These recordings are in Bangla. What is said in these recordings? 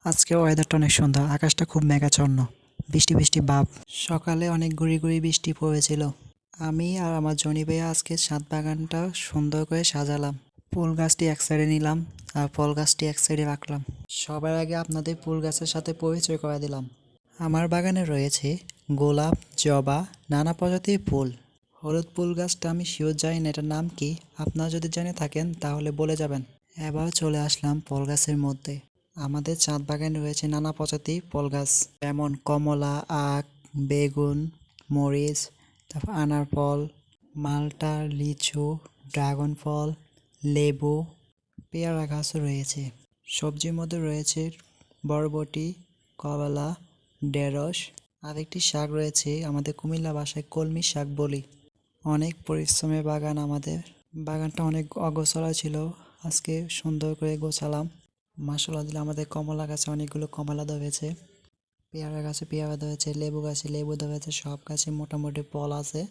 আজকে ওয়েদারটা অনেক সুন্দর, আকাশটা খুব মেঘাচ্ছন্ন, বৃষ্টি বৃষ্টি ভাব। সকালে অনেক গুঁড়ি গুঁড়ি বৃষ্টি পড়েছিল। আমি আর আমার জনি ভাইয়া আজকে ছাদ বাগানটা সুন্দর করে সাজালাম। ফুল গাছটি এক সাইডে নিলাম আর ফল গাছটি এক সাইডে রাখলাম। সবার আগে আপনাদের ফুল গাছের সাথে পরিচয় করে দিলাম। আমার বাগানে রয়েছে গোলাপ, জবা, নানা প্রজাতির ফুল। হলুদ ফুল গাছটা আমি শিওর জানি না এটার নাম কি, আপনারা যদি জেনে থাকেন তাহলে বলে যাবেন। এবার চলে আসলাম ফল গাছের মধ্যে। আমাদের ছাদ বাগানে রয়েছে নানা প্রজাতির ফল গাছ, যেমন কমলা, আখ, বেগুন, মরিচ, তারপর আনার ফল, মালটা, লিচু, ড্রাগন ফল, লেবু, পেয়ারা গাছও রয়েছে। সবজির মধ্যে রয়েছে বরবটি, করলা, ঢেঁড়স, আরেকটি শাক রয়েছে আমাদের কুমিল্লা ভাষায় কলমি শাক বলি। অনেক পরিশ্রমের বাগান আমাদের। বাগানটা অনেক অগোছালো ছিল, আজকে সুন্দর করে গোছালাম। মাশাআল্লাহ দিলে আমাদের কমলা গাছে অনেকগুলো কমলা ধরেছে, পেয়ারা গাছে পেয়ারা ধরেছে, লেবু গাছে লেবু ধরেছে, সব গাছে মোটামুটি ফল আছে।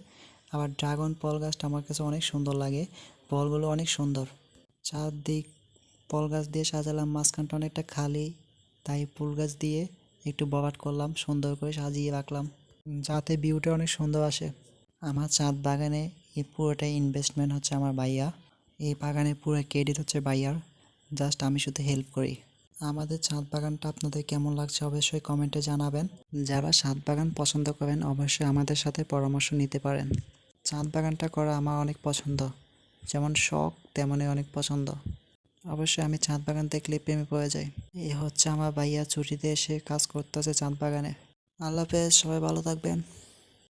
আবার ড্রাগন ফল গাছটা আমার কাছে অনেক সুন্দর লাগে, ফলগুলো অনেক সুন্দর। চারদিক ফল গাছ দিয়ে সাজালাম, মাঝখানটা অনেকটা খালি, তাই ফুল গাছ দিয়ে একটু বরাট করলাম, সুন্দর করে সাজিয়ে রাখলাম যাতে ভিউটা অনেক সুন্দর আসে। আমার ছাদ বাগানে এই পুরোটাই ইনভেস্টমেন্ট হচ্ছে আমার ভাইয়া। এই বাগানের পুরো ক্রেডিট হচ্ছে ভাইয়ার, জাস্ট আমি শুধু হেল্প করি। আমাদের ছাদ বাগানটা আপনাদের কেমন লাগছে অবশ্যই কমেন্টে জানাবেন। যারা ছাদ বাগান পছন্দ করেন অবশ্যই আমাদের সাথে পরামর্শ নিতে পারেন। ছাদ বাগানটা করা আমার অনেক পছন্দ, যেমন শখ তেমনই অনেক পছন্দ। অবশ্যই আমি ছাদ বাগান দেখলে প্রেমে পড়ে যাই। এই হচ্ছে আমার ভাইয়া ছুটিতে এসে কাজ করতেছে ছাদ বাগানে। আল্লাহ হাফেজ, সবাই ভালো থাকবেন।